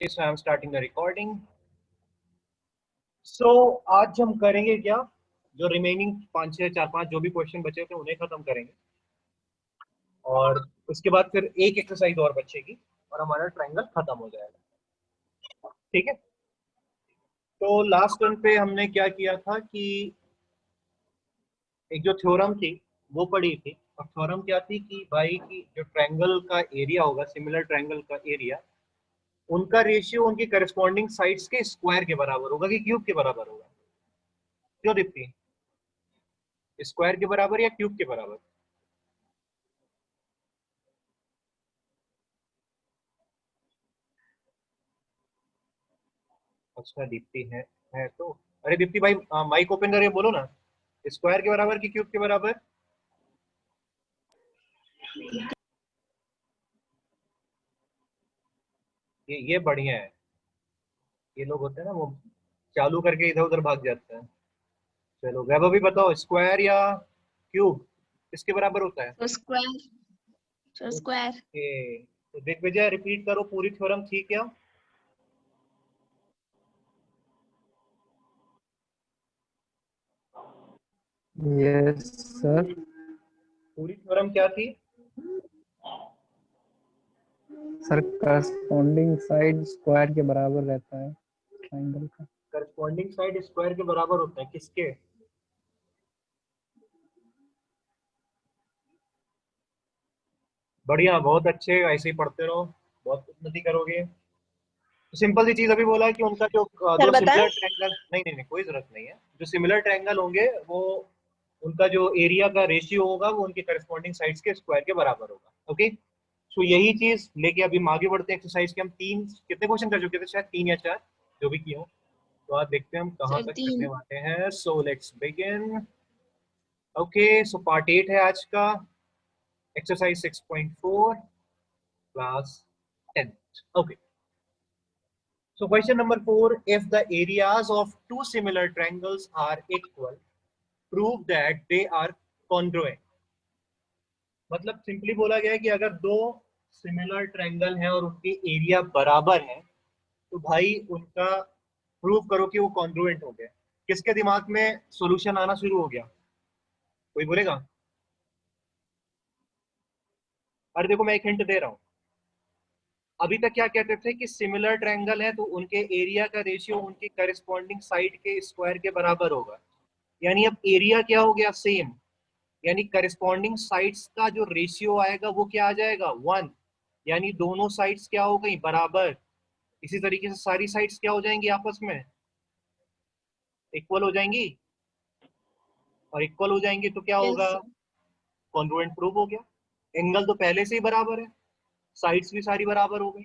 So I'm starting the recording. So आज हम करेंगे क्या, जो रिमेनिंग 5-6 4-5 जो भी क्वेश्चन बचे थे उन्हें खत्म करेंगे और उसके बाद फिर एक एक्सरसाइज और बचेगी और हमारा ट्रायंगल खत्म हो जाएगा। ठीक है, तो लास्ट वन पे हमने क्या किया था कि एक जो थ्योरम थी वो पढ़ी थी। और थ्योरम क्या थी कि भाई की जो ट्रायंगल का एरिया होगा, सिमिलर ट्रायंगल का एरिया, उनका रेशियो उनकी करस्पॉन्डिंग साइड्स के स्क्वायर के बराबर होगा कि क्यूब के बराबर होगा। क्यों दीप्ति, स्क्वायर के बराबर या क्यूब के बराबर? अच्छा दीप्ति है तो अरे दीप्ति भाई, माइक ओपन करके बोलो ना, स्क्वायर के बराबर कि क्यूब के बराबर? ये बढ़िया है। ये लोग होते हैं ना, वो चालू करके इधर उधर भाग जाते हैं। चलो वैभव भी बताओ, स्क्वायर या क्यूब किसके बराबर होता है? तो स्क्वायर। ओके, तो दिग्विजय रिपीट करो, पूरी थ्योरम थी क्या? Yes sir. पूरी थ्योरम क्या थी? सर करस्पॉन्डिंग साइड स्क्वायर के बराबर रहता है ट्रायंगल का। करस्पॉन्डिंग साइड स्क्वायर के बराबर होता है किसके? बढ़िया, बहुत अच्छे, ऐसे ही पढ़ते रहो, बहुत उन्नति करोगे। सिंपल सी चीज अभी बोला है कि उनका जो सर दो बताएं। सिमिलर ट्रायंगल, नहीं नहीं नहीं कोई जरूरत नहीं है, जो सिमिलर ट्रायंगल होंगे वो उनका जो एरिया का रेशियो होगा वो उनके करस्पॉन्डिंग साइड्स के स्क्वायर के बराबर होगा। ओके, सो यही चीज लेके अभी हम आगे बढ़ते हैं एक्सरसाइज के। हम तीन कितने क्वेश्चन कर चुके थे, शायद 3 या 4 जो भी किए हो। तो आज देखते हैं हम कहाँ सर तक 3। करने वाले हैं। So let's begin. Okay, so part 8 है आज का, exercise 6.4 class 10। Okay, so question number 4, if the areas of two similar triangles are equal, prove that they are congruent। मतलब सिंपली बोला गया है कि अगर दो सिमिलर ट्रायंगल हैं और उनके एरिया बराबर हैं तो भाई उनका प्रूव करो कि वो कॉन्ग्रुएंट हो गए। किसके दिमाग में सॉल्यूशन आना शुरू हो गया, कोई बोलेगा? अरे देखो मैं एक हिंट दे रहा हूं। अभी तक क्या कहते थे कि सिमिलर ट्रायंगल है तो उनके एरिया का रेशियो उनकी करस्पॉन्डिंग साइड के स्क्वायर के बराबर होगा। यानी अब एरिया क्या हो गया, सेम। यानी करस्पॉन्डिंग साइड्स का जो रेशियो आएगा वो क्या आ जाएगा, 1। यानी दोनों साइड्स क्या हो गई, बराबर। इसी तरीके से सारी साइड्स क्या हो जाएंगी, आपस में इक्वल हो जाएंगी। और इक्वल हो जाएंगी तो क्या यस होगा, सर। कॉन्ग्रुएंट प्रूव हो गया। एंगल तो पहले से ही बराबर है, साइड्स भी सारी बराबर हो गई,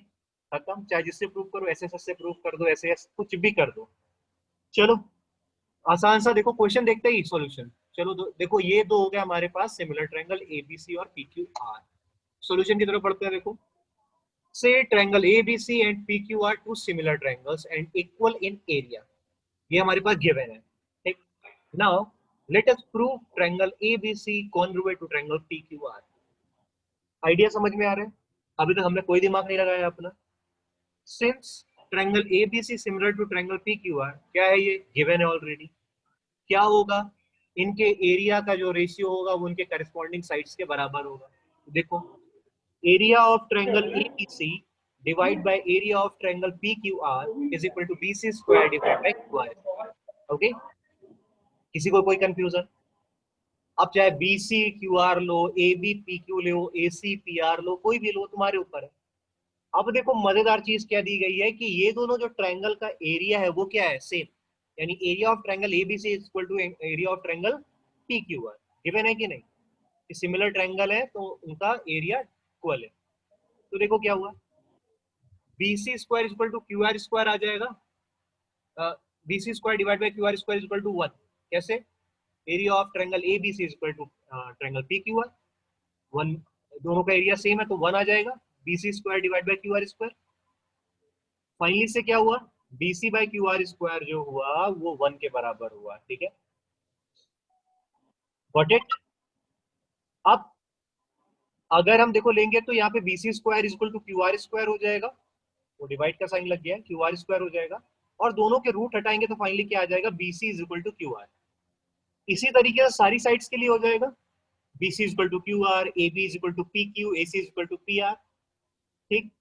खत्म। चाहे जिससे प्रूव करो, ऐसे से प्रूव कर दो, ऐसे कुछ भी कर दो। चलो आसान सा देखो क्वेश्चन, देखते ही सॉल्यूशन। चलो देखो ये दो हो गया हमारे पास सिमिलर ट्रायंगल एबीसी और पीक्यूआर। सॉल्यूशन की तरफ बढ़ते हैं। देखो, say triangle ABC and PQ are two similar triangles and equal in area। ये हमारे पास गिवन है, ठीक। Now let us prove triangle ABC congruent to triangle PQR। Idea समझ में आ रहा है? अभी तक हमने कोई दिमाग नहीं लगाया अपना। Since triangle ABC similar to triangle PQR, क्या है ये, गिवन है ऑलरेडी। क्या होगा, इनके एरिया का जो रेशियो होगा वो उनके करस्पॉन्डिंग साइड्स के बराबर होगा। देखो, area of triangle ABC divide by area of triangle PQR is equal to BC square divided by QR। Okay, किसी को कोई कंफ्यूजन? अब चाहे BC QR लो, AB PQ लो, AC PR लो, कोई भी लो, तुम्हारे ऊपर है। अब देखो मजेदार चीज क्या दी गई है कि ये दोनों जो ट्रायंगल का एरिया है वो क्या है, सेम। यानी area of triangle ABC is equal to area of triangle PQR. Given है कि नहीं, कि सिमिलर ट्रायंगल है तो उनका एरिया इक्वल है। तो देखो क्या हुआ, BC square equal to Q R square आ जाएगा। BC square divide by Q R square equal to 1। कैसे, area of triangle A B C equal to triangle P Q R. 1, दोनों का एरिया सेम है तो 1 आ जाएगा। BC square divide by Q R square, finally से क्या हुआ, BC by Q R square जो हुआ वो 1 के बराबर हुआ। ठीक है, गॉट इट। अब अगर हम देखो लेंगे तो यहाँ पे BC square equal to Q R square हो जाएगा। वो डिवाइड का साइन लग गया है, क्यू आर स्क्वायर हो जाएगा, और दोनों के रूट हटाएंगे तो फाइनली क्या आ जाएगा, B C is equal to Q R. इसी तरीके से सारी साइड्स के लिए हो जाएगा, B C is equal to Q R, A B is equal to P Q, A C is equal to P R. ठीक।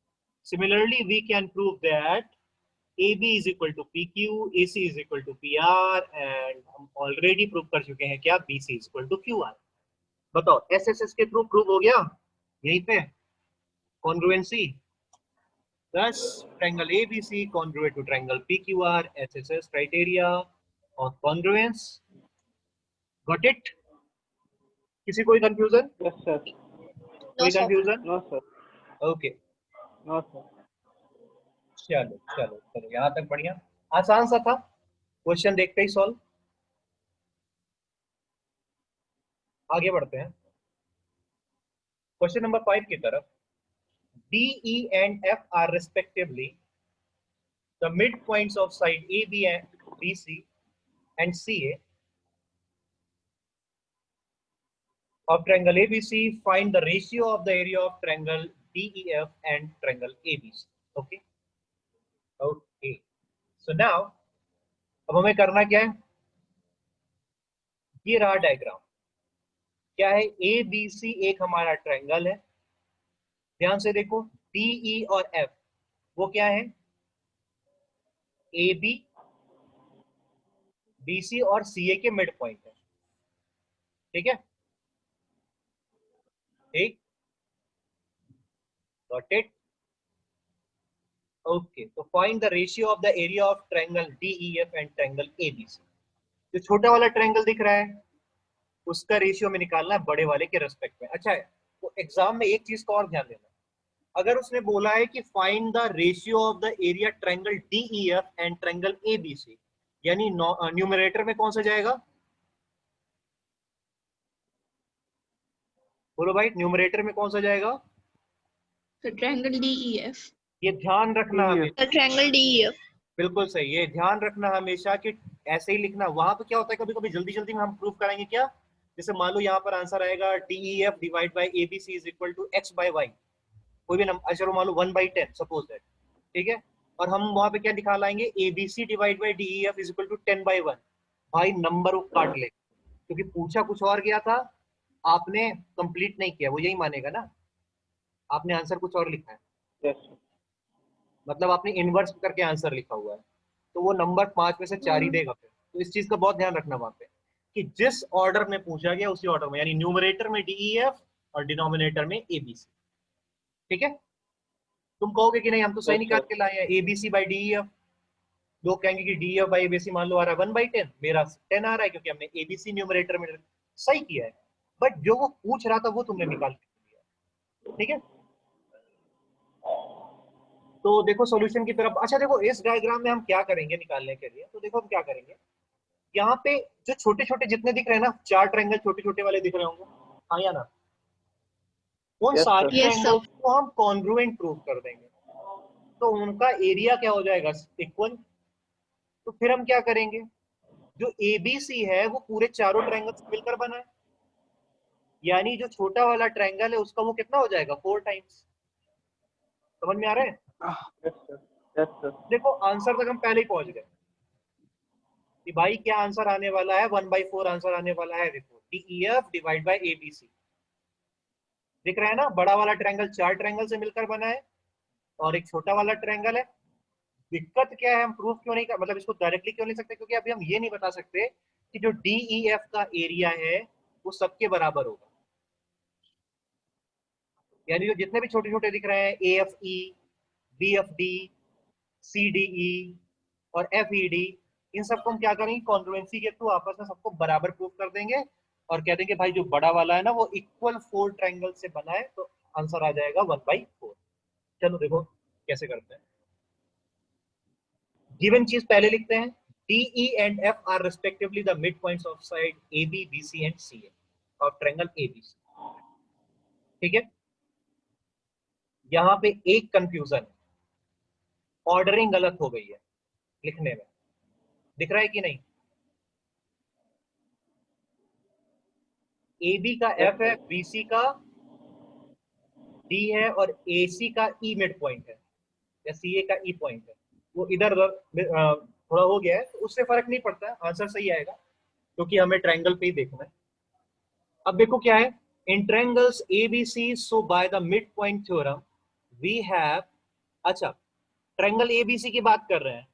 Similarly we can prove that AB is equal to PQ, AC is equal to PR, and हम already prove कर चुके हैं क्या, BC is equal to QR। बताओ SSS के through prove हो गया यहीं पे, congruency thus triangle ABC congruent to triangle PQR, SSS criteria of congruence। Got it? किसी कोई कंफ्यूजन? Yes, sir. कोई confusion? No, sir. Okay, No, sir. चलो चलो चलो, यहाँ तक बढ़िया, आसान सा था, क्वेश्चन देखते ही सॉल्व। आगे बढ़ते हैं क्वेश्चन नंबर 5 की तरफ। D, E and F are respectively the midpoints of side AB and BC and CA of triangle ABC. Find the ratio of the area of triangle DEF and triangle ABC. Okay. Okay. So now अब हमें करना क्या है, ये रहा diagram, क्या है, ABC एक हमारा ट्रायंगल है, ध्यान से देखो, DE और F वो क्या है, AB, BC और CA के मिड पॉइंट है। ठीक है, ठीक, गॉट इट। ओके, तो find the ratio of the area of triangle DEF and triangle ABC। जो छोटा वाला ट्रायंगल दिख रहा है उसका रेशियो में निकालना है बड़े वाले के रेस्पेक्ट में। अच्छा है, तो एग्जाम में एक चीज का और ध्यान देना, अगर उसने बोला है कि find the ratio of the area triangle DEF and triangle ABC, यानी न्यूमरेटर में कौन सा जाएगा, बोलो भाई, न्यूमरेटर में कौन सा जाएगा, The triangle DEF. ये ध्यान रखना DEF. हमें, The triangle DEF. बिल्कुल सही, ये ध्यान रखना हमेशा कि ऐसे ही लिखना। वहां पे क्या होता है, कभी कभी जल्दी जल्दी में हम प्रूफ कराएंगे क्या, जैसे मान लो यहाँ पर आंसर आएगा DEF divide by ABC is equal to x by y, कोई भी नंबर, चलो मान लो 1/10 सपोज दैट, ठीक है, और हम वहां पे क्या दिखा लाएंगे, ABC divide by DEF is equal to 10/1। भाई नंबर वो काट ले, क्योंकि पूछा कुछ और गया था, आपने कंप्लीट नहीं किया, वो यही मानेगा ना, आपने आंसर कुछ और लिखा है, Yes, sir. मतलब आपने इनवर्स करके आंसर लिखा हुआ है, तो वो नंबर 5 में से 4 ही देगा फिर। तो इस चीज का बहुत ध्यान रखना वहां पे कि जिस ऑर्डर में पूछा गया उसी ऑर्डर में, यानी न्यूमरेटर में DEF और डिनोमिनेटर में ABC। ठीक है, तुम कहोगे कि नहीं हम तो सही Yes, निकाल sir. के लाए हैं, ABC बाई DEF, लोग कहेंगे कि DEF बाई ABC मान लो आ रहा है 1/10, मेरा 10 आ रहा है क्योंकि हमने ABC न्यूमरेटर में सही किया है, बट जो वो पूछ रहा था वो तुमने निकाल के दिया। ठीक है, तो देखो सॉल्यूशन की तरफ। अच्छा देखो, इस डायग्राम में हम क्या करेंगे निकालने के लिए, तो देखो हम क्या करेंगे, यहाँ पे जो छोटे छोटे जितने दिख रहे हैं ना, 4 ट्रायंगल छोटे छोटे वाले दिख रहे होंगे, हाँ या ना, उन Yes, सारे sir. Yes, sir. ट्रायंगल्स को हम कॉन्ग्रुएंट प्रूव कर देंगे, तो उनका एरिया क्या हो जाएगा, इक्वल। तो फिर हम क्या करेंगे, जो ABC है वो पूरे चारों ट्रायंगल्स मिलकर बना है, यानी जो छोटा वाला ट्रायंगल है उसका वो कितना हो जाएगा, 4 टाइम्स। समझ में आ रहा है? Yes, sir. Yes, sir. देखो आंसर तक हम पहले ही पहुंच गए कि भाई क्या आंसर आने वाला है, 1/4 आंसर आने वाला है। देखो DEF डिवाइड बाय ABC दिख रहा है ना, बड़ा वाला ट्रायंगल 4 ट्रायंगल से मिलकर बना है और एक छोटा वाला ट्रायंगल है। दिक्कत क्या है, हम प्रूफ क्यों नहीं कर, मतलब इसको डायरेक्टली क्यों नहीं सकते, क्योंकि अभी हम ये नहीं बता सकते कि जो DEF का एरिया है वो सबके बराबर होगा, यानी जो जितने भी छोटे छोटे दिख रहे हैं, AFE, BFD, CDE और FED, इन सबको हम क्या करेंगे, कॉन्ग्रुएंसी के थ्रू आपस में सबको बराबर प्रूव कर देंगे और कह देंगे भाई जो बड़ा वाला है ना वो इक्वल 4 ट्रायंगल से बना है, तो आंसर आ जाएगा 1/4। चलो देखो कैसे करते हैं, गिवन चीज पहले लिखते हैं, DE and F are respectively the midpoints of side AB, BC and CA of triangle ABC। ठीक है, यहाँ पे एक कंफ्यूजन है, ऑर्डरिंग गलत हो गई है लिखने में, दिख रहा है कि नहीं, AB का Yes, F है, sir. BC का D है और AC का E मिड पॉइंट है। या सी ए का ई पॉइंट है, वो इधर थोड़ा हो गया है, तो उससे फर्क नहीं पड़ता है, आंसर सही आएगा क्योंकि हमें ट्रायंगल पे ही देखना है। अब देखो क्या है, in triangles ABC so by the mid point theorem we have, अच्छा ट्रायंगल एबीसी की बात कर रहे हैं,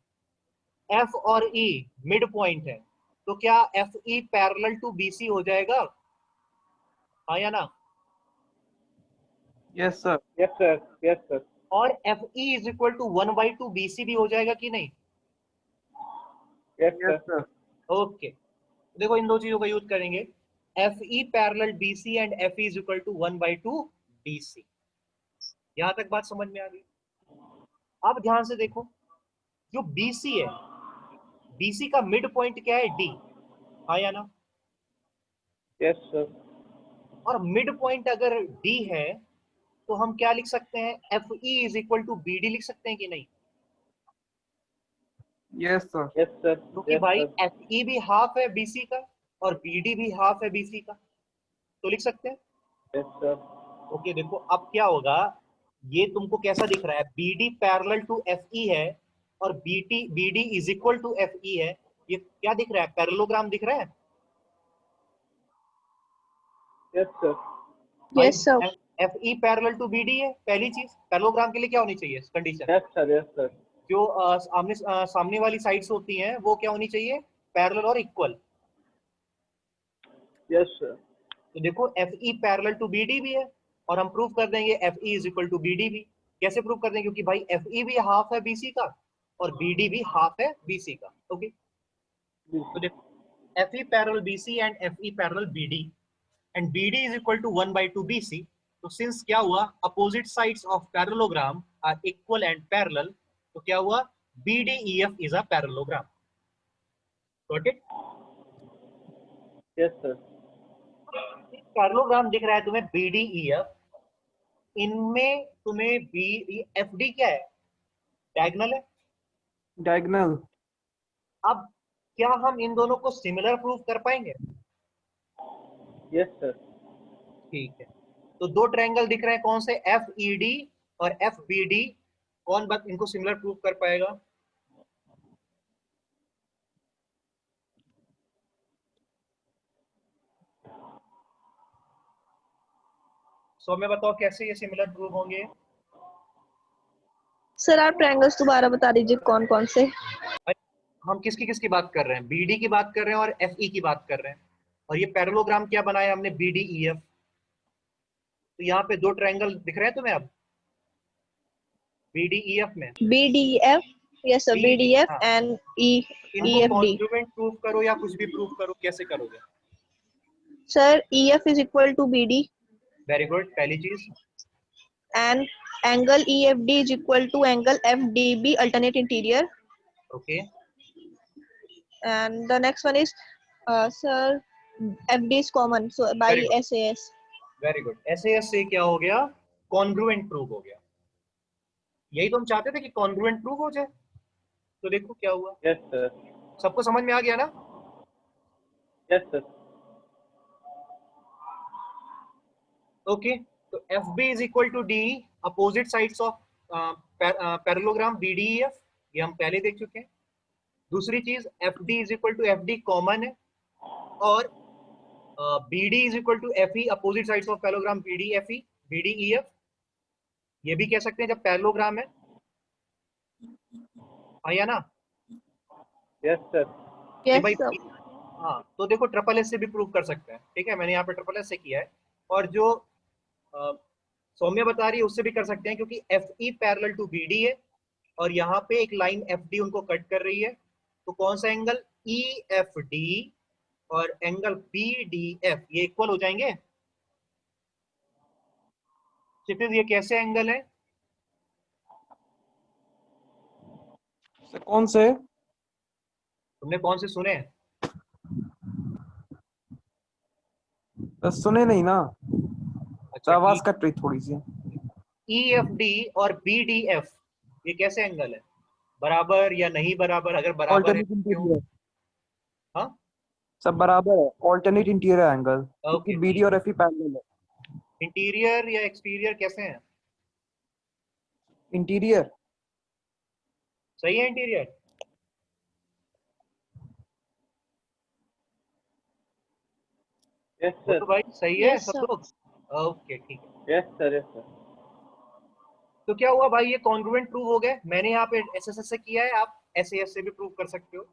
एफ और ई मिड पॉइंट है, तो क्या F E parallel to BC हो जाएगा, हाँ या ना? Yes sir. Yes, sir. Yes, sir. और F E is equal to 1/2 BC भी हो जाएगा कि नहीं? Yes, sir. Yes sir. Okay, देखो इन दो चीजों का यूज करेंगे, F E parallel BC and F E is equal to 1/2 BC. यहां तक बात समझ में आ गई? अब ध्यान से देखो, जो बीसी है, बीसी का मिड पॉइंट क्या है, डी, हाँ या ना? Yes, sir. और मिड पॉइंट अगर डी है तो हम क्या लिख सकते हैं, F E is equal to B D लिख सकते हैं कि नहीं? Yes sir. Yes, sir. क्योंकि Yes, भाई sir. एफ ई भी हाफ है बीसी का और बी डी भी हाफ है बीसी का, तो लिख सकते हैं। Yes, sir. ओके देखो अब क्या होगा, ये तुमको कैसा दिख रहा है, B D parallel to F E है और B D is equal to F E है, ये क्या दिख रहा है, पैरेललोग्राम दिख रहा है? Yes, sir. Yes, sir. F E parallel to B D है, पहली चीज पैरेललोग्राम के लिए क्या होनी चाहिए condition, Yes, sir. Yes, sir. जो सामने वाली साइड्स होती हैं वो क्या होनी चाहिए, पैरेलल और इक्वल। Yes, sir. तो देखो F E parallel to B D भी है और हम प्रूव कर देंगे F E is equal to B D भी। कैसे प्रूव कर देंगे, क्योंकि भाई एफ ई भी हाफ है बीसी का और बी डी भी हाफ है बीसी का। ओके, तो देखो F E parallel BC and F E parallel B D and B D is equal to 1/2 BC. तो सिंस क्या हुआ, opposite sides of parallelogram are equal and parallel, तो क्या हुआ, B D E F is a parallelogram. Got it? Yes, sir. Parallelogram दिख रहा है तुम्हें बी डी ई एफ, इनमें तुम्हें बी एफ डी क्या है, डायगोनल है। डायगोनल। अब क्या हम इन दोनों को सिमिलर प्रूव कर पाएंगे? Yes, sir. ठीक है, तो दो ट्रायंगल दिख रहे हैं कौन से, एफ ई डी और एफ बी डी, कौन बात इनको सिमिलर प्रूव कर पाएगा? सो मैं बताओ कैसे ये सिमिलर प्रूव होंगे? सर आप ट्रायंगल्स दोबारा बता दीजिए कौन कौन से। हम किसकी बात कर रहे हैं, बी डी की बात कर रहे हैं और एफ ई की बात कर रहे हैं, और ये पैरेललोग्राम क्या बनाया हमने, बी डी ई एफ। तो यहाँ पे दो ट्रायंगल दिख रहे हैं तुम्हें अब बी डी ई एफ में, BDF, yes sir, BDF हाँ। and इनको EFD. कॉन्ग्रुएंट प्रूव करो या कुछ भी प्रूव करो, कैसे करोगे? Sir, EF is equal to BD very good, पहली चीज। and angle EFD is equal to angle FDB alternate interior. Okay, And the next one is sir, FD is common so by Very good. SAS. Very good, SAS से क्या हो गया, congruent prove हो गया। यही तो हम चाहते थे कि कॉन्ग्रुएंट प्रूव हो जाए। तो देखो क्या हुआ, Yes, sir. सबको समझ में आ गया ना? Yes, sir. ओके, तो F B is equal to D, opposite sides of parallelogram B D E F, ये हम पहले देख चुके हैं। दूसरी चीज F D is equal to F D common है, और B D is equal to F E, opposite sides of parallelogram B D F E, B D E F, ये भी कह सकते हैं जब पैरेललोग्राम है, या ना? Yes, sir. Yes भाई sir. हाँ, तो देखो ट्रिपल एस से भी प्रूव कर सकते हैं, ठीक है, मैंने यहाँ पे ट्रिपल एस से किया है, और जो सौम्य बता रही है उससे भी कर सकते हैं, क्योंकि F E parallel to B D है और यहाँ पे एक लाइन एफ डी उनको कट कर रही है, तो कौन सा एंगल, ई एफ डी और एंगल बी डी एफ, ये इक्वल हो जाएंगे। क्षितिज ये कैसे एंगल है? कौन से? तुमने कौन से सुने हैं? सुने नहीं ना, अच्छा, आवाज कट रही थोड़ी सी। ई एफ डी और बी डी एफ ये कैसे एंगल है, बराबर या नहीं बराबर? अगर बराबर है ऑल्टरनेट क्यों? इंटीरियर। हाँ, सब बराबर है, ऑल्टरनेट इंटीरियर एंगल, क्योंकि ओके, बीडी और एफई पैरेलल है। इंटीरियर या एक्सटीरियर कैसे हैं? इंटीरियर। सही है इंटीरियर? Yes, वो sir. तो भाई सही है Yes, सब sir. लोग? ओके ठीक है। Yes, sir. Yes, sir. तो क्या हुआ भाई, ये कॉन्ग्रुएंट प्रूव हो गए। मैंने यहाँ पे एसएसएस से किया है, आप एसएएस से भी प्रूव कर सकते हो।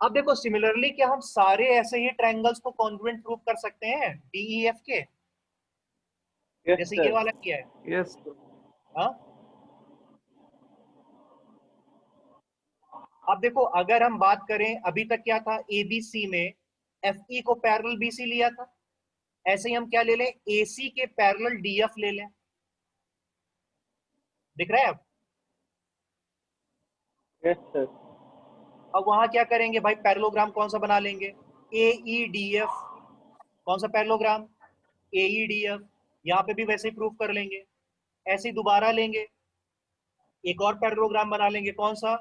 अब देखो सिमिलरली क्या हम सारे ऐसे ही ट्रायंगल्स को कॉन्ग्रुएंट प्रूव कर सकते हैं डीईएफ के, Yes, जैसे sir. ये वाला किया है? यस हाँ। अब देखो अगर हम बात करें, अभी तक क्या था, एबीसी में एफ ई को पैरेलल बीसी लिया था, ऐसे ही हम क्या ले लें, एसी के पैरेलल डीएफ ले लें। दिख रहा है अब? Yes, sir. अब वहां क्या करेंगे भाई, पैरेललोग्राम कौन सा बना लेंगे, एईडीएफ। कौन सा पैरेललोग्राम, एईडीएफ। यहाँ पे भी वैसे ही प्रूफ कर लेंगे। ऐसे ही दोबारा लेंगे, एक और पैरेललोग्राम बना लेंगे, कौन सा,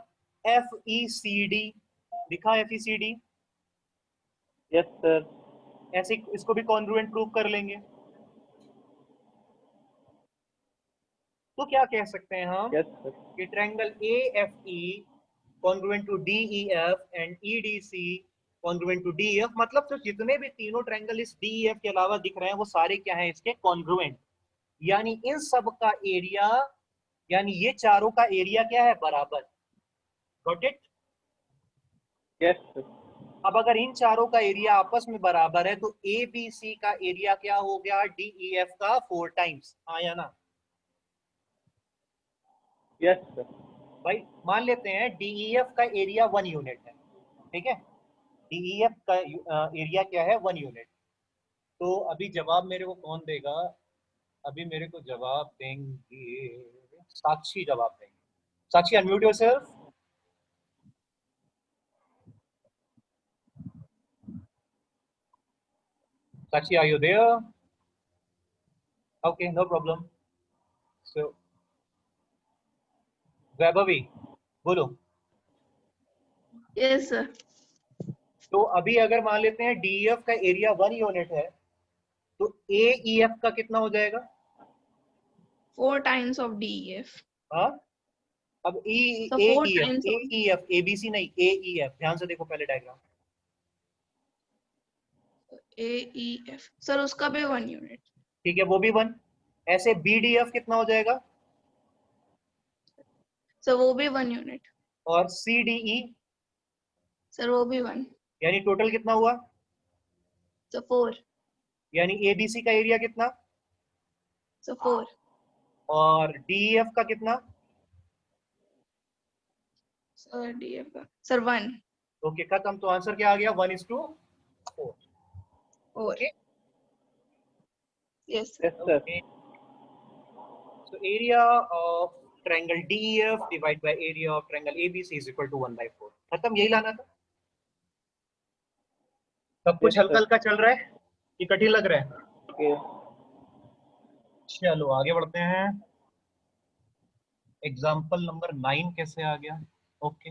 एफईसीडी। दिखा एफईसीडी? Yes, sir. ऐसे इसको भी कॉन्ग्रुएंट प्रूव कर लेंगे। तो क्या कह सकते हैं हम Yes, sir. कि triangle AFE congruent to DEF and EDC congruent to DEF, मतलब तो जितने भी तीनों ट्रायंगल इस डीईएफ के अलावा दिख रहे हैं वो सारे क्या हैं, इसके कॉन्ग्रुएंट। यानी इन सब का एरिया, यानी ये चारों का एरिया क्या है, बराबर। Got it? Yes, sir. अब अगर इन चारों का एरिया आपस में बराबर है तो ए बी सी का एरिया क्या हो गया, डीईएफ का 4 टाइम्स। आया ना Yes, sir. भाई? मान लेते हैं डीईएफ का एरिया 1 यूनिट है, ठीक है? डीईएफ का एरिया क्या है, 1 यूनिट। तो अभी जवाब मेरे को कौन देगा, अभी मेरे को जवाब देंगे साक्षी, जवाब देंगे। Sakshi unmute yourself. Sakshi are you there? Okay no problem. So Vaibhavi बोलो। Yes, sir. तो अभी अगर मान लेते हैं डीईएफ का एरिया 1 यूनिट है तो एईएफ का कितना हो जाएगा? 4 times of DEF. हाँ, अब So 4 एईएफ, times of एईएफ, एबीसी नहीं, एईएफ। ध्यान से देखो पहले डायग्राम। AEF. Sir, उसका भी 1 unit. ठीक है, वो भी 1। ऐसे बीडीएफ कितना हो जाएगा? So वो भी 1 unit. और सीडीई, Sir, वो भी 1. यानी टोटल कितना हुआ? So 4. यानी एबीसी का एरिया कितना? So 4. और डीईएफ का कितना? Sir, DF का. Sir, 1. ओके खत्म। तो आंसर क्या आ गया, 1:4। 4. Okay Yes, sir. Yes, sir. so area of triangle DEF divided by area of triangle ABC is equal to 1/4। खत्म, यही लाना था। सब कुछ Yes, sir. हल्का हल्का चल रहा है कि कठिन लग रहा है? Okay. चलो आगे बढ़ते हैं। एग्जाम्पल नंबर 9 कैसे आ गया? ओके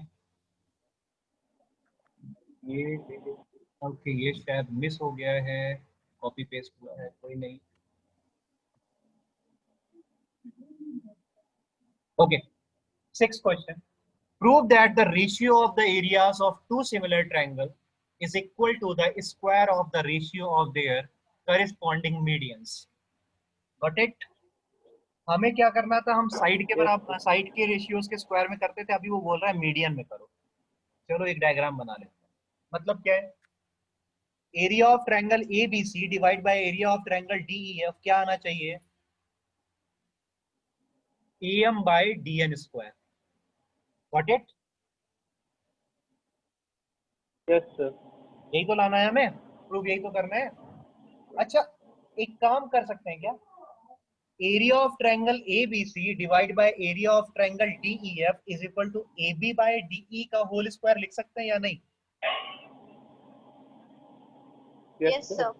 ये शायद मिस हो गया है, कॉपी पेस्ट हुआ है, कोई नहीं। Okay 6th question, prove that the ratio of the areas of two similar triangles is equal to the square of the ratio of their corresponding medians। Got it? हमें क्या करना था, हम साइड के बराबर, साइड के रेशियोज के square में करते थे, अभी वो बोल रहा है मीडियन में करो। चलो एक डायग्राम बना लेते हैं। मतलब क्या है, area of triangle ABC divide by area of triangle DEF क्या आना चाहिए, AM by DN square. Got it? Yes, sir. यही तो लाना है हमें, प्रूफ यही तो करना है। अच्छा एक काम कर सकते हैं क्या, area of triangle ABC divide by area of triangle DEF is equal to AB by DE का होल स्क्वायर लिख सकते हैं या नहीं? Yes, sir.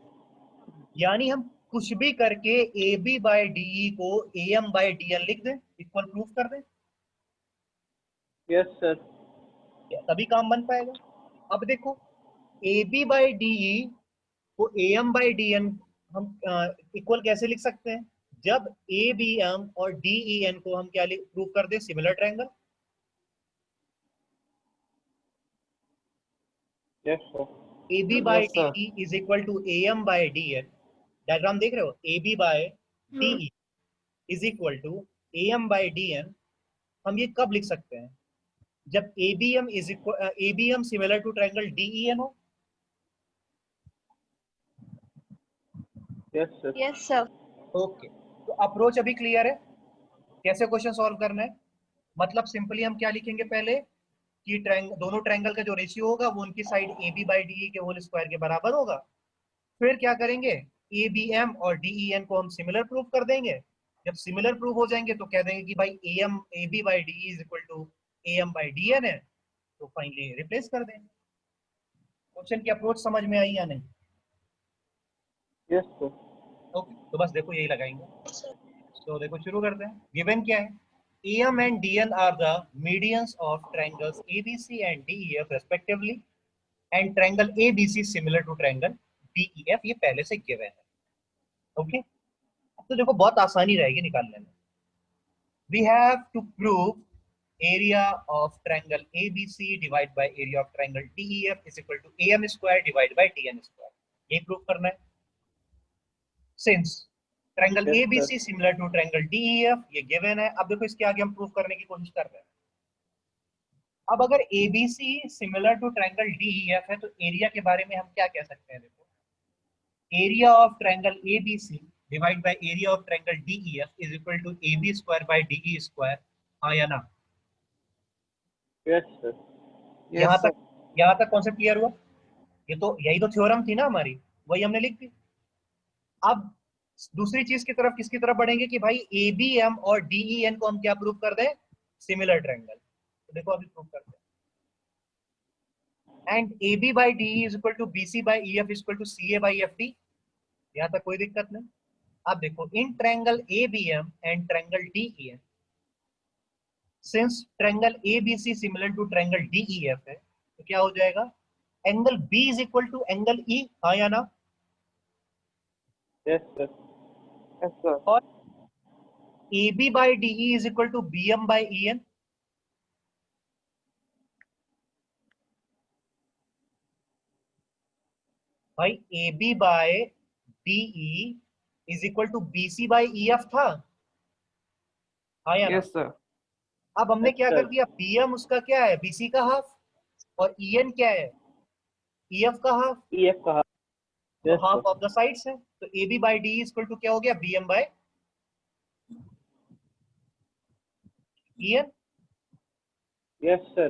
यानी हम कुछ भी करके ए बी बाय डी को A M by D N लिख दें, इक्वल प्रूफ कर दें, Yes, sir. तभी काम बन पाएगा। अब देखो ए बी बाय डी को A M by D N हम इक्वल कैसे लिख सकते हैं, जब ए बी एम और डी ई एन को हम क्या प्रूफ कर दें, similar triangle. Yes, sir. AB by Yes, sir. DE is equal to AM by DN. Diagram देख रहे हो? AB by DE is equal to AM by DN. हम ये कब लिख सकते हैं? जब ABM is equal ABM similar to triangle DEN हो. Yes, sir. Yes, sir. Okay, तो अप्रोच अभी क्लियर है कैसे क्वेश्चन सॉल्व करना है. मतलब सिंपली हम क्या लिखेंगे पहले कि दोनों ट्रायंगल का जो रेशियो होगा वो उनकी साइड AB बाई DE के होल स्क्वायर के बराबर होगा. फिर क्या करेंगे, ABM और DEN को हम सिमिलर प्रूव कर देंगे. जब सिमिलर प्रूव हो जाएंगे तो कह देंगे कि भाई AB by DE is equal to AM by DN है, तो फाइनली रिप्लेस कर देंगे. क्वेश्चन की अप्रोच समझ में आई या नहीं? Yes, sir. ओके, तो बस देखो यही लगाएंगे. तो देखो शुरू करते हैं. गिवन क्या है? AM and DN are the medians of triangles ABC and DEF respectively, and triangle ABC similar to triangle DEF. ये पहले से गिवन है. ओके, तो देखो बहुत आसानी रहेगी निकालने में. We have to prove area of triangle ABC divided by area of triangle DEF is equal to AM square divided by DN square. ये प्रूव करना है. Since triangle Yes, ABC sir. similar to triangle DEF ये given है. अब देखो इसके आगे हम प्रूव करने की कोशिश कर रहे हैं. अब अगर ABC similar to triangle DEF है तो एरिया के बारे में हम क्या कह सकते हैं? देखो, area of triangle ABC divide by area of triangle DEF is equal to AB square by DE square. हाँ या ना? Yes, sir. यहाँ Yes, sir. तक कॉन्सेप्ट क्लियर हुआ? ये तो यही तो थ्योरम थी ना हमारी, वही हमने लिख दी. अब दूसरी चीज की तरफ किसकी तरफ बढ़ेंगे कि भाई ABM और DEN को हम क्या प्रूव कर दें? Similar triangle. तो देखो अभी प्रूव करते हैं. And AB by DE is equal to BC by EF is equal to CA by FD. यहाँ तक कोई दिक्कत नहीं. अब देखो इन triangle ABM and triangle DEN, since triangle ABC similar to triangle DEF है तो क्या हो जाएगा? Angle B is equal to angle E. हाँ या ना? Yes, sir. Yes, sir. और AB by DE is equal to BM by EN. भाई AB by DE is equal to BC by EF था. हाँ या ना? Yes, sir. अब हमने Yes, क्या sir. कर दिया, BM उसका क्या है? BC का हाफ. और EN क्या है? EF का हाफ. EF का half. तो Yes, half sir. Of the sides है. तो AB by DE is equal to क्या हो गया? BM by EN. Yes, sir.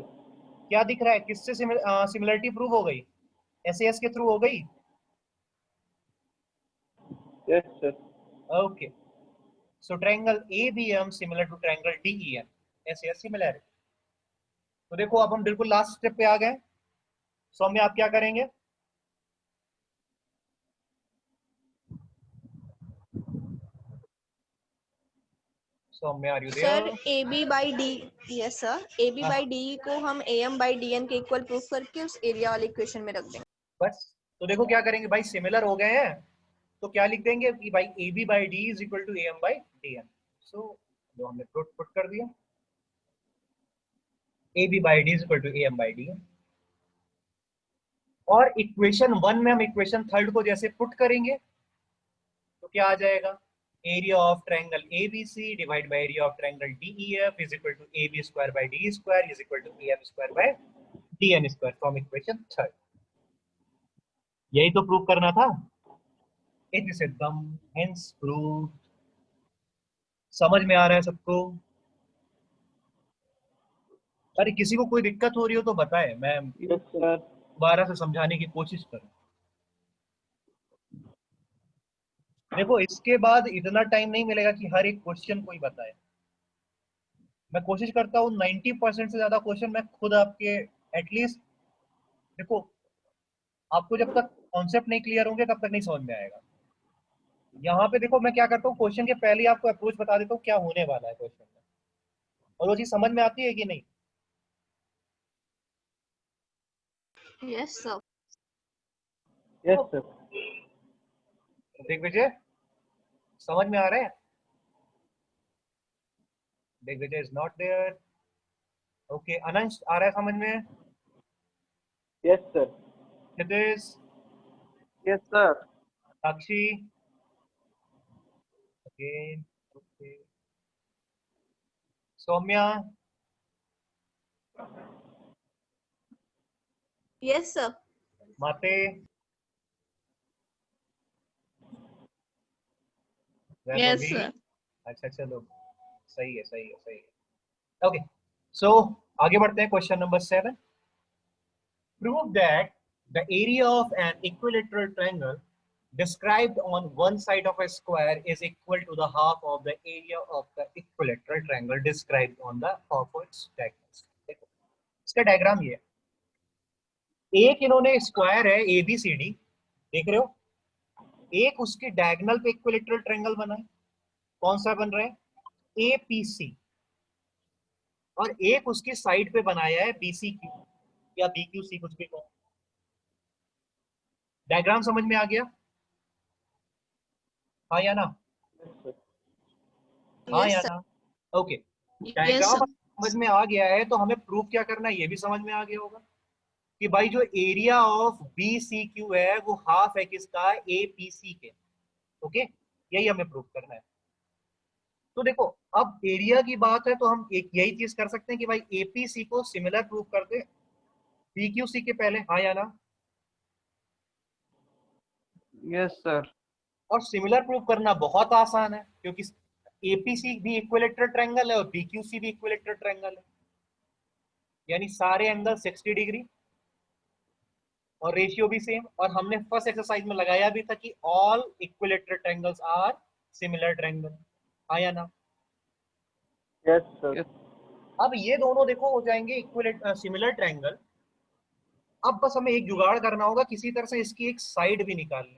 क्या दिख रहा है? किससे सिमिलरिटी प्रूव हो गई? SAS के थ्रू हो गई. Yes, sir. Okay, so triangle ABM similar to triangle DEN, SAS similar. तो देखो अब हम बिल्कुल लास्ट स्टेप पे आ गए. सौम्य आप क्या करेंगे? Saumya are you sir there? AB by D. Yes, sir. AB by DE को हम AM by DN के इक्वल प्रूफ करके उस एरिया वाले इक्वेशन में रख देंगे. बस. तो देखो क्या करेंगे भाई, सिमिलर हो गए हैं तो क्या लिख देंगे कि भाई AB by D is equal to AM by DN. सो जो हमने पुट कर दिया, AB by D is equal to AM by DN. और इक्वेशन 1 में हम इक्वेशन 3 को जैसे पुट करेंगे तो क्या आ जाएगा? Area of triangle ABC divide by area of triangle DEF is equal to AB square by DE square is equal to AM square by DN square from equation 3. यही तो प्रूव करना था. इट इज एकदम hence prove. समझ में आ रहा है सबको? अरे किसी को कोई दिक्कत हो रही हो तो बताए, मैं Yes, sir. दोबारा से समझाने की कोशिश करूं. देखो इसके बाद इतना टाइम नहीं मिलेगा कि हर एक क्वेश्चन कोई बताए. मैं कोशिश करता हूँ 90% से ज्यादा क्वेश्चन मैं खुद आपके एटलीस्ट. देखो आपको जब तक कॉन्सेप्ट नहीं क्लियर होंगे तब तक नहीं समझ में आएगा. यहाँ पे देखो मैं क्या करता हूँ, क्वेश्चन के पहले आपको अप्रोच बता देता हूँ क्या होने वाला है क्वेश्चन में, और वो चीज समझ में आती है कि नहीं? Yes, sir. Yes, sir. Digvijay समझ में आ रहा है? Digvijay is not there. Okay, Anansh आ रहा है समझ में? Yes, sir. Kshitij, Yes, sir. Sakshi, again, okay, Saumya, Yes, sir. Mate, Yes, Vaibhavi. sir. अच्छा चलो, सही है, सही है, सही है। ओके, सो आगे बढ़ते हैं। Question number 7, prove that the area of an equilateral triangle described on one side of a square is equal to the half of the area of the equilateral triangle described on the half of its diagonals। देखो इसका diagram ये है, एक इन्होंने square है ABCD, देख रहे हो, एक उसके डायगोनल पे इक्विलेटरल ट्रायंगल बना है, कौन सा बन रहा है APC, और एक उसकी साइड पे बनाया है BCQ या BQC, कुछ भी कहो। डायग्राम समझ में आ गया, हाँ या ना? Yes, sir. हाँ Yes, या sir. ना? Okay, Yes, diagram sir. समझ में आ गया है तो हमें प्रूफ क्या करना है, ये भी समझ में आ गया होगा कि भाई जो एरिया ऑफ BCQ है वो हाफ है किसका, APC के। ओके, यही हमें प्रूफ करना है। तो देखो, अब एरिया की बात है तो हम एक यही चीज कर सकते हैं कि भाई APC को सिमिलर प्रूफ कर दे BQC के पहले, हाँ या ना? Yes, sir. और सिमिलर प्रूफ करना बहुत आसान है क्योंकि APC भी इक्विलेटरल ट्रायंगल है और BQC भी इक्विलेटरल ट्रायंगल है, यानी सारे एंगल 60 डिग्री और रेशियो भी सेम। और हमने फर्स्ट एक्सरसाइज में लगाया भी था कि all equilateral triangles are similar triangle, हाँ या ना? Yes, sir. Yes. अब ये दोनों देखो हो जाएंगे सिमिलर ट्रायंगल। अब बस हमें एक जुगाड़ करना होगा, किसी तरह से इसकी एक साइड भी निकालनी है।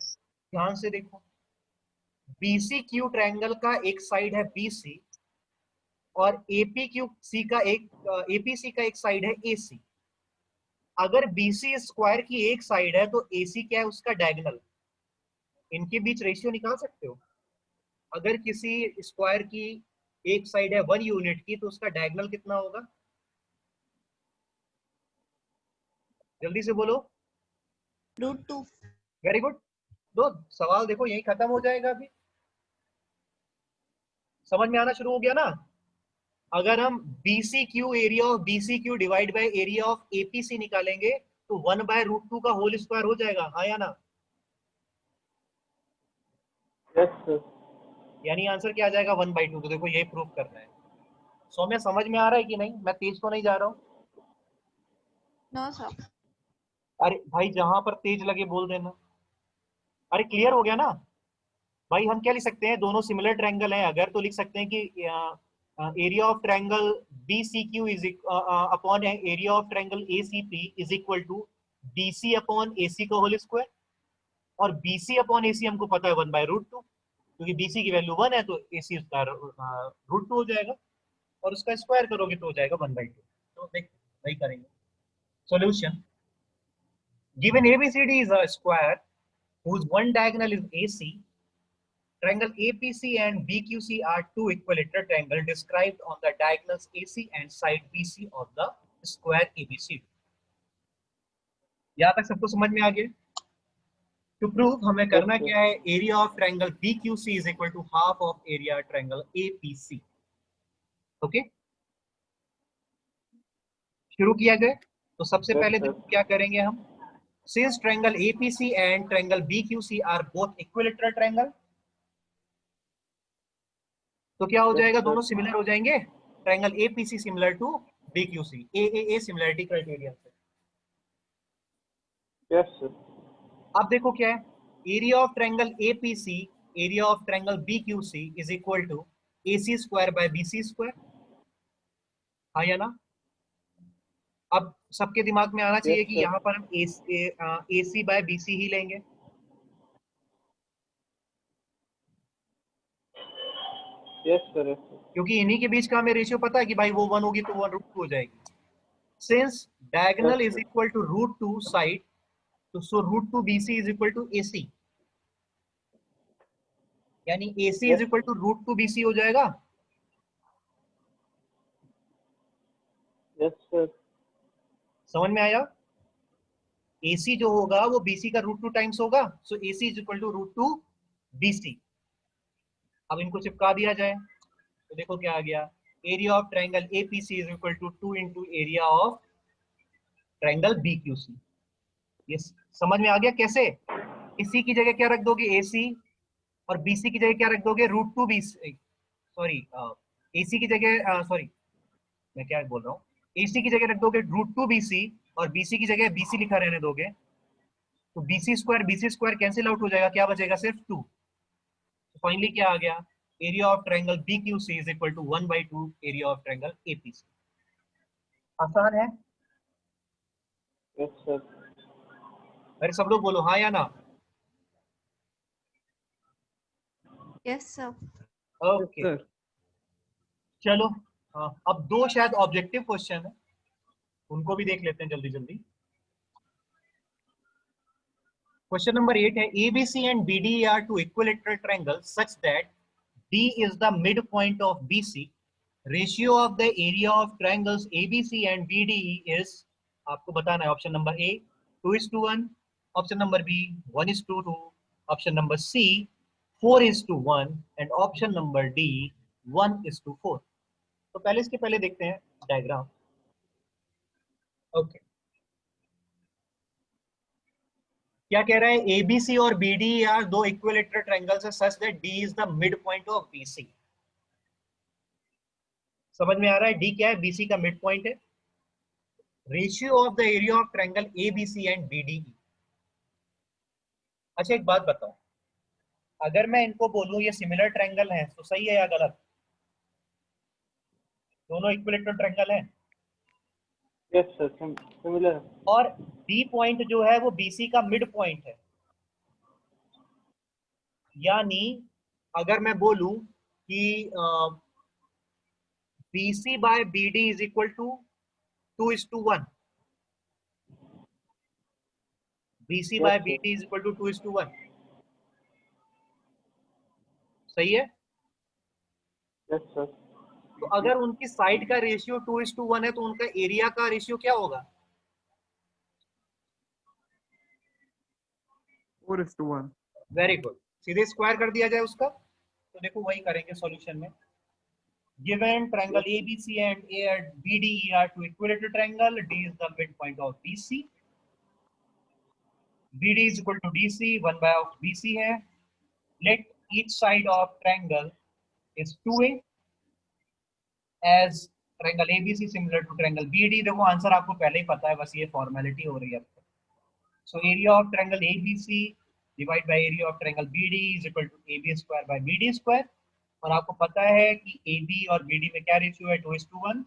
ध्यान से देखो, BCQ ट्रायंगल का एक साइड है BC और APQC का एक APC का एक साइड है AC। अगर BC स्क्वायर की एक साइड है तो AC क्या है, उसका डायगोनल। इनके बीच रेशियो निकाल सकते हो। अगर किसी स्क्वायर की एक साइड है 1 यूनिट की तो उसका डायगोनल कितना होगा, जल्दी से बोलो। √2. Very good. दो सवाल देखो यही खत्म हो जाएगा, अभी समझ में आना शुरू हो गया ना? अगर हम BCQ area of BCQ divide by area of APC निकालेंगे तो 1/√2 का होल स्क्वायर हो जाएगा, हाँ या ना? Yes, sir. यानी आंसर क्या आ जाएगा, 1/2। तो देखो यही प्रूफ करना है। सौम्या समझ में आ रहा है कि नहीं? मैं तेज तो नहीं जा रहा हूँ? No, sir. अरे भाई जहां पर तेज लगे बोल देना। अरे क्लियर हो गया ना भाई? हम क्या लिख सकते हैं, दोनों सिमिलर ट्रायंगल हैं अगर, तो लिख सकते हैं कि area of triangle BCQ is upon area of triangle ACP is equal to BC upon AC का होल स्क्वायर। और BC अपॉन AC हमको पता है 1/√2, क्योंकि BC की वैल्यू 1 है तो AC उसका √2 हो जाएगा, और उसका स्क्वायर करोगे तो हो जाएगा 1/2। तो देख वही करेंगे। Solution, given ABCD is a square whose one diagonal is AC, triangle APC and BQC are two equilateral triangles described on the diagonals AC and side BC of the square ABCD। यहाँ तक सबको समझ में आ गया? To prove हमें करना Yes, sir. क्या है, area of triangle BQC is equal to half of area triangle APC। Okay, शुरू किया जाए। तो सबसे Yes, पहले sir. क्या करेंगे हम, since triangle APC and triangle BQC are both equilateral triangle, तो क्या हो Yes, जाएगा, sir. दोनों सिमिलर हो जाएंगे। Triangle APC similar to BQC, AAA similarity criteria से। Yes, sir. अब देखो क्या है, area of triangle APC area of triangle BQC is equal to AC square by BC square, हाँ या ना? अब सबके दिमाग में आना चाहिए Yes, कि sir. यहाँ पर हम AC बाय BC ही लेंगे। Yes, sir. Yes, sir. क्योंकि इन्हीं के बीच का हमें रेशियो पता है कि भाई वो 1 होगी तो 1/2 हो जाएगी। Since diagonal Yes, is sir. Equal to √2 side, तो so √2 BC is equal to AC, यानी AC is Yes, equal to √2 BC हो जाएगा। yes, sir. समझ में आया? AC जो होगा वो BC का √2 टाइम्स होगा, so AC is equal to √2 BC। अब इनको चिपका दिया जाए तो देखो क्या आ गया, area of triangle APC is equal to 2 into area of triangle BQC। ये समझ में आ गया कैसे? AC की जगह क्या रख दोगे AC, और BC की जगह क्या रख दोगे √2 BC, सॉरी AC की जगह सॉरी मैं क्या बोल रहा हूँ, AC की जगह रख दोगे √2 BC और BC की जगह BC लिखा रहने दोगे, तो BC स्क्वायर कैंसिल आउट हो जाएगा, क्या बचेगा सिर्फ 2। तो फाइनली क्या आ गया, area of triangle BQC is equal to 1/2 area of triangle APC। आसान है? Yes sir. अरे सब लोग बोलो हाँ या ना। Yes sir. ओके सर चलो, अब दो शायद ऑब्जेक्टिव क्वेश्चन है, उनको भी देख लेते हैं जल्दी जल्दी। क्वेश्चन नंबर 8 है, ABC and BD are two equilateral triangles such that D is the midpoint of BC. Ratio of the area of triangles ABC and BDE is, आपको बताना है, option number A 2:1, option number B 1:2, option number C 4:1 and option number D 1:4। तो पहले इसके पहले देखते हैं diagram. Okay क्या कह रहा है, ABC और BD आर दो इक्विलेटरल ट्रायंगल्स है such that D is the mid point of BC। समझ में आ रहा है, D क्या है, BC का मिड पॉइंट है। Ratio of the area of triangle ABC and BDE। अच्छा एक बात बताओ, अगर मैं इनको बोलूं ये सिमिलर ट्रायंगल है तो सही है या गलत? दोनों इक्विलेटरल ट्रायंगल है यस सर सिमिलर। और D पॉइंट जो है वो BC का मिड पॉइंट है, यानी अगर मैं बोलूं कि BC by BD is equal to 2:1, BC by BD is equal to 2:1, सही है? Yes sir. तो अगर उनकी साइड का रेशियो 2:1 है तो उनका एरिया का रेशियो क्या होगा? 4:1। वेरी गुड, सीधे स्क्वायर कर दिया जाए उसका, तो देखो वही करेंगे सॉल्यूशन में। Given triangle ABC and BDE are two equilateral triangle, D is the midpoint of BC, BD is equal to DC, 1 by of BC है। Let each side of triangle is 2A as triangle ABC similar to triangle BD। देखो answer आपको पहले ही पता है, बस ये formality हो रही है। So area of triangle ABC divide by area of triangle BD is equal to AB square by BD square। और आपको पता है कि AB और BD में क्या रेशियो है, 2:1।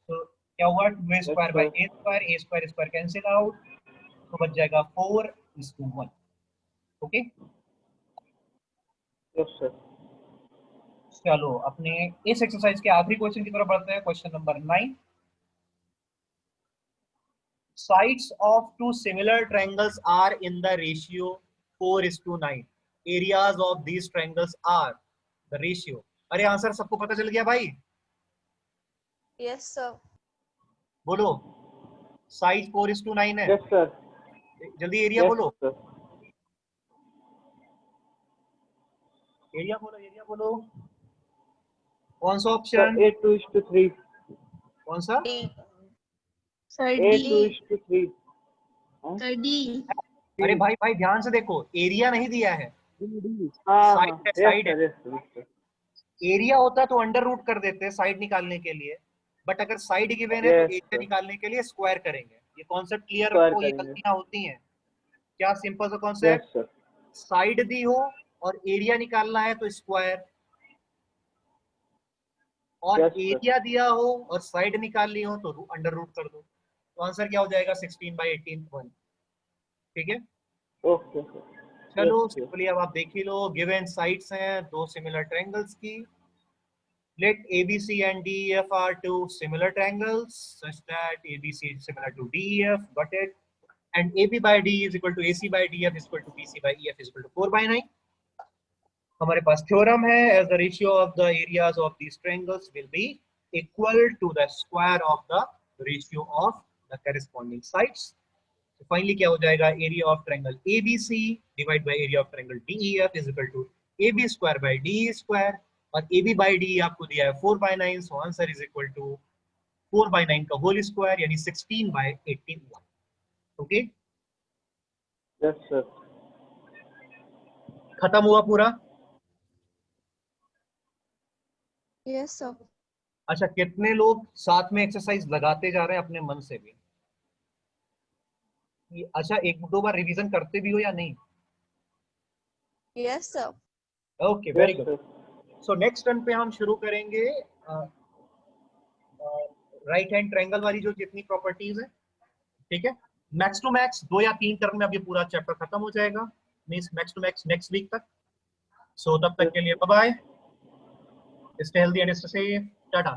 तो क्या हुआ, 2A square by A square cancel out, तो बच जाएगा 4:1। Okay yes sir. चलो अपने इस एक्सरसाइज के आखिरी क्वेश्चन की तरफ बढ़ते हैं, question number 9। Sides of two similar triangles are in the ratio 4:9. Areas of these triangles are the ratio। अरे आंसर सबको पता चल गया भाई? Yes sir. बोलो, साइज 4:9 है। Yes sir. जल्दी एरिया बोलो, एरिया बोलो, एरिया बोलो। कौन सा ऑप्शन? 8:3। कौन सा? D. Sir D. 8:3। Sir D. अरे भाई भाई ध्यान से देखो, एरिया नहीं दिया है, हाँ साइड है, साइड है। यस। एरिया होता तो अंडर रूट कर देते साइड निकालने के लिए, बट अगर साइड गिवन है तो एरिया निकालने के लिए स्क्वायर करेंगे। ये कॉन्सेप्ट क्लियर रखो, ये गलतियां होती हैं। क्या सिंपल सा कॉन्सेप्ट, साइड दी हो और एरिया निकालना है तो स्क्वायर, और एरिया दिया हो और साइड निकालनी हो तो अंडर रूट कर दो। तो आंसर क्या हो जाएगा, 16/18। ठीक है ओके चलो सिंपली अब आप देख ही लो, गिवन साइड्स हैं दो सिमिलर ट्रायंगल्स की। Let ABC and DEF are two similar triangles such that ABC is similar to DEF, got it? And AB by D is equal to AC by DF is equal to BC by EF is equal to 4/9। हमारे पास theorem है, as the ratio of the areas of these triangles will be equal to the square of the ratio of the corresponding sides। Finally क्या हो जाएगा, area of triangle ABC divide by area of triangle DEF is equal to AB square by DE square, और AB बाय DE आपको दिया है 4/9, so answer is equal to 4/9 का whole square यानी 16/81। Okay, yes sir. खत्म हुआ पूरा। Yes sir. अच्छा, कितने लोग साथ में एक्सरसाइज लगाते जा रहे हैं अपने मन से भी? अच्छा, एक दो बार रिवीजन करते भी हो या नहीं? Yes sir. Okay, very yes good. Sir. So next turn पे हम शुरू करेंगे राइट हैंड ट्रायंगल वाली जो जितनी प्रॉपर्टीज है, ठीक है। मैक्स टू मैक्स 2 या 3 टर्न में अब ये पूरा चैप्टर खत्म हो जाएगा, means max to max next week तक। सो तब तक के लिए bye bye, stay healthy and stay safe, Tata.